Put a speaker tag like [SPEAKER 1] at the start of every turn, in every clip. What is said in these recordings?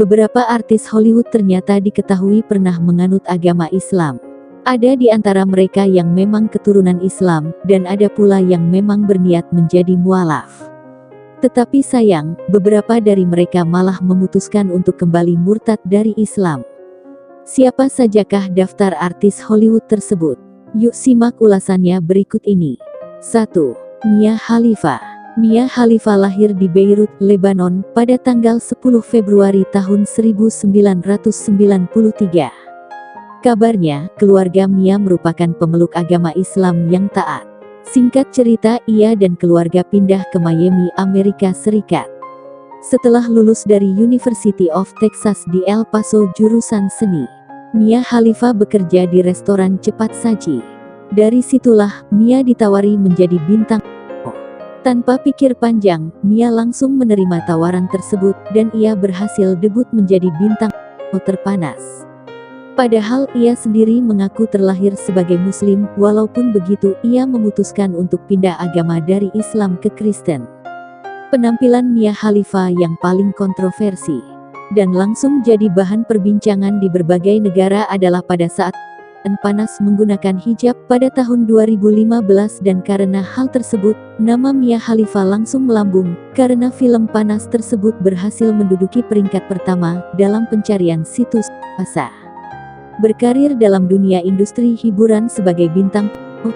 [SPEAKER 1] Beberapa artis Hollywood ternyata diketahui pernah menganut agama Islam. Ada di antara mereka yang memang keturunan Islam, dan ada pula yang memang berniat menjadi mualaf. Tetapi sayang, beberapa dari mereka malah memutuskan untuk kembali murtad dari Islam. Siapa sajakah daftar artis Hollywood tersebut? Yuk simak ulasannya berikut ini. 1. Mia Khalifa. Mia Khalifa lahir di Beirut, Lebanon, pada tanggal 10 Februari tahun 1993. Kabarnya, keluarga Mia merupakan pemeluk agama Islam yang taat. Singkat cerita, ia dan keluarga pindah ke Miami, Amerika Serikat. Setelah lulus dari University of Texas di El Paso jurusan seni, Mia Khalifa bekerja di restoran cepat saji. Dari situlah, Mia ditawari menjadi bintang. Tanpa pikir panjang, Mia langsung menerima tawaran tersebut, dan ia berhasil debut menjadi bintang terpanas. Padahal ia sendiri mengaku terlahir sebagai Muslim, walaupun begitu ia memutuskan untuk pindah agama dari Islam ke Kristen. Penampilan Mia Khalifa yang paling kontroversi, dan langsung jadi bahan perbincangan di berbagai negara adalah pada saat panas menggunakan hijab pada tahun 2015 dan karena hal tersebut, nama Mia Khalifa langsung melambung, karena film Panas tersebut berhasil menduduki peringkat pertama dalam pencarian situs masa. Berkarir dalam dunia industri hiburan sebagai bintang,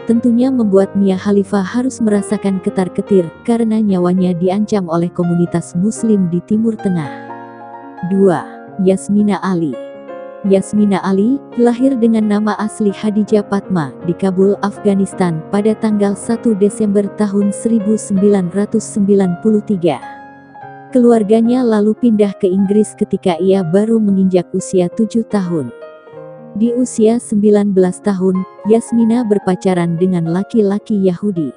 [SPEAKER 1] tentunya membuat Mia Khalifa harus merasakan ketar-ketir karena nyawanya diancam oleh komunitas Muslim di Timur Tengah. 2. Yasmina Ali. Yasmina Ali, lahir dengan nama asli Khadijah Fatma, di Kabul, Afghanistan, pada tanggal 1 Desember tahun 1993. Keluarganya lalu pindah ke Inggris ketika ia baru menginjak usia 7 tahun. Di usia 19 tahun, Yasmina berpacaran dengan laki-laki Yahudi.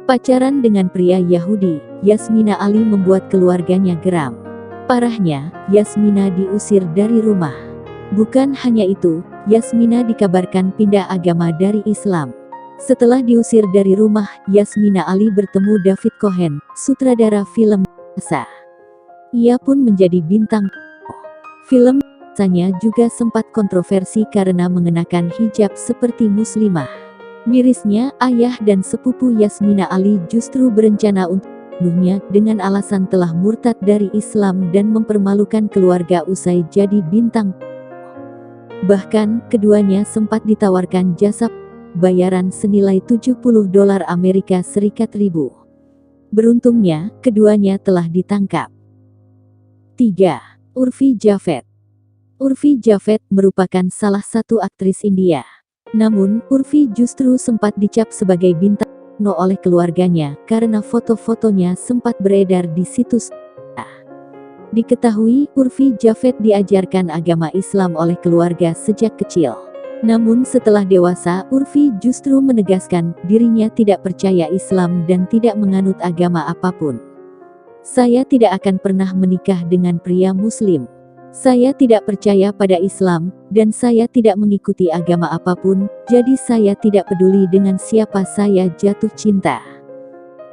[SPEAKER 1] Pacaran dengan pria Yahudi, Yasmina Ali membuat keluarganya geram. Parahnya, Yasmina diusir dari rumah. Bukan hanya itu, Yasmina dikabarkan pindah agama dari Islam. Setelah diusir dari rumah, Yasmina Ali bertemu David Cohen, sutradara film Asa. Ia pun menjadi bintang. Film Asanya juga sempat kontroversi karena mengenakan hijab seperti muslimah. Mirisnya, ayah dan sepupu Yasmina Ali justru berencana untuk membunuhnya dengan alasan telah murtad dari Islam dan mempermalukan keluarga usai jadi bintang. Bahkan, keduanya sempat ditawarkan jasa bayaran senilai $70 Amerika Serikat ribu. Beruntungnya, keduanya telah ditangkap. 3. Urfi Javed. Urfi Javed merupakan salah satu aktris India. Namun, Urfi justru sempat dicap sebagai bintang oleh keluarganya karena foto-fotonya sempat beredar di situs. Diketahui, Urfi Javed diajarkan agama Islam oleh keluarga sejak kecil. Namun setelah dewasa, Urfi justru menegaskan dirinya tidak percaya Islam dan tidak menganut agama apapun. Saya tidak akan pernah menikah dengan pria Muslim. Saya tidak percaya pada Islam, dan saya tidak mengikuti agama apapun, jadi saya tidak peduli dengan siapa saya jatuh cinta.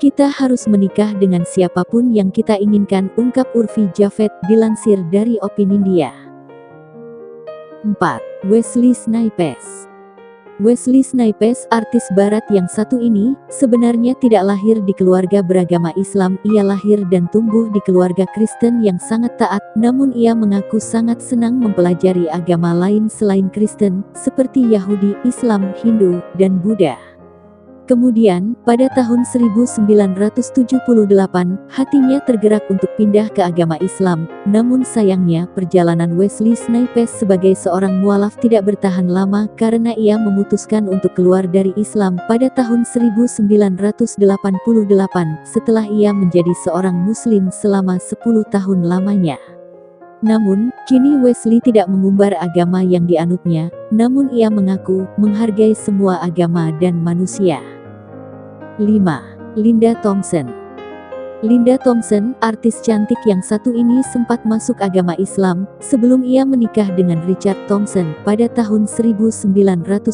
[SPEAKER 1] Kita harus menikah dengan siapapun yang kita inginkan, ungkap Urfi Javed, dilansir dari Opinidia. 4. Wesley Snipes. Wesley Snipes, artis barat yang satu ini, sebenarnya tidak lahir di keluarga beragama Islam. Ia lahir dan tumbuh di keluarga Kristen yang sangat taat, namun ia mengaku sangat senang mempelajari agama lain selain Kristen, seperti Yahudi, Islam, Hindu, dan Buddha. Kemudian, pada tahun 1978, hatinya tergerak untuk pindah ke agama Islam. Namun sayangnya, perjalanan Wesley Snipes sebagai seorang mualaf tidak bertahan lama karena ia memutuskan untuk keluar dari Islam pada tahun 1988 setelah ia menjadi seorang Muslim selama 10 tahun lamanya. Namun, kini Wesley tidak mengumbar agama yang dianutnya, namun ia mengaku menghargai semua agama dan manusia. 5. Linda Thompson. Linda Thompson, artis cantik yang satu ini sempat masuk agama Islam, sebelum ia menikah dengan Richard Thompson pada tahun 1972.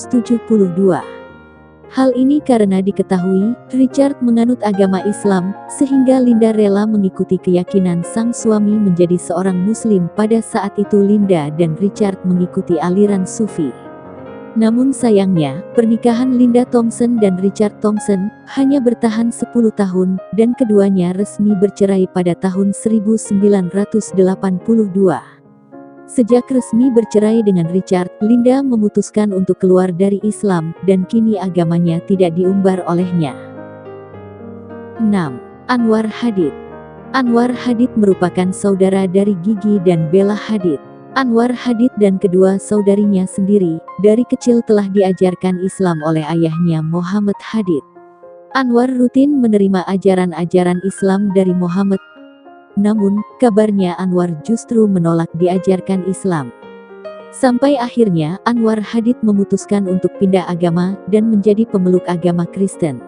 [SPEAKER 1] Hal ini karena diketahui Richard menganut agama Islam, sehingga Linda rela mengikuti keyakinan sang suami menjadi seorang Muslim. Pada saat itu Linda dan Richard mengikuti aliran Sufi. Namun sayangnya, pernikahan Linda Thompson dan Richard Thompson hanya bertahan 10 tahun, dan keduanya resmi bercerai pada tahun 1982. Sejak resmi bercerai dengan Richard, Linda memutuskan untuk keluar dari Islam, dan kini agamanya tidak diumbar olehnya. 6. Anwar Hadid. Anwar Hadid merupakan saudara dari Gigi dan Bella Hadid. Anwar Hadid dan kedua saudarinya sendiri, dari kecil telah diajarkan Islam oleh ayahnya Muhammad Hadid. Anwar rutin menerima ajaran-ajaran Islam dari Muhammad. Namun, kabarnya Anwar justru menolak diajarkan Islam. Sampai akhirnya Anwar Hadid memutuskan untuk pindah agama dan menjadi pemeluk agama Kristen.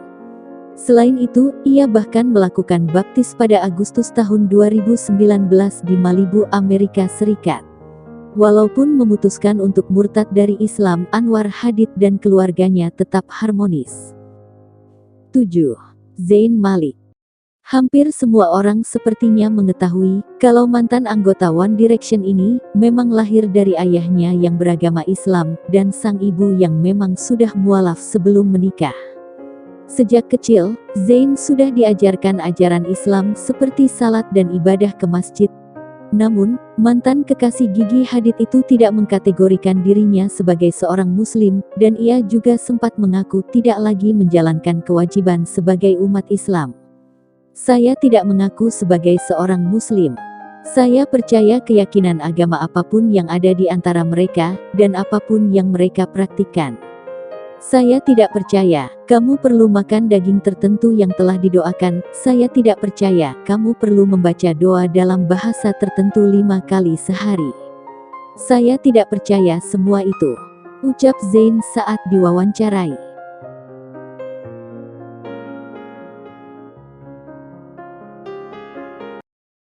[SPEAKER 1] Selain itu, ia bahkan melakukan baptis pada Agustus tahun 2019 di Malibu, Amerika Serikat. Walaupun memutuskan untuk murtad dari Islam, Anwar Hadid dan keluarganya tetap harmonis. 7. Zayn Malik. Hampir semua orang sepertinya mengetahui kalau mantan anggota One Direction ini memang lahir dari ayahnya yang beragama Islam dan sang ibu yang memang sudah mualaf sebelum menikah. Sejak kecil, Zayn sudah diajarkan ajaran Islam seperti salat dan ibadah ke masjid. Namun, mantan kekasih Gigi Hadid itu tidak mengkategorikan dirinya sebagai seorang Muslim, dan ia juga sempat mengaku tidak lagi menjalankan kewajiban sebagai umat Islam. Saya tidak mengaku sebagai seorang Muslim. Saya percaya keyakinan agama apapun yang ada di antara mereka, dan apapun yang mereka praktikkan. Saya tidak percaya kamu perlu makan daging tertentu yang telah didoakan. Saya tidak percaya kamu perlu membaca doa dalam bahasa tertentu 5 kali sehari. Saya tidak percaya semua itu, ucap Zayn saat diwawancarai.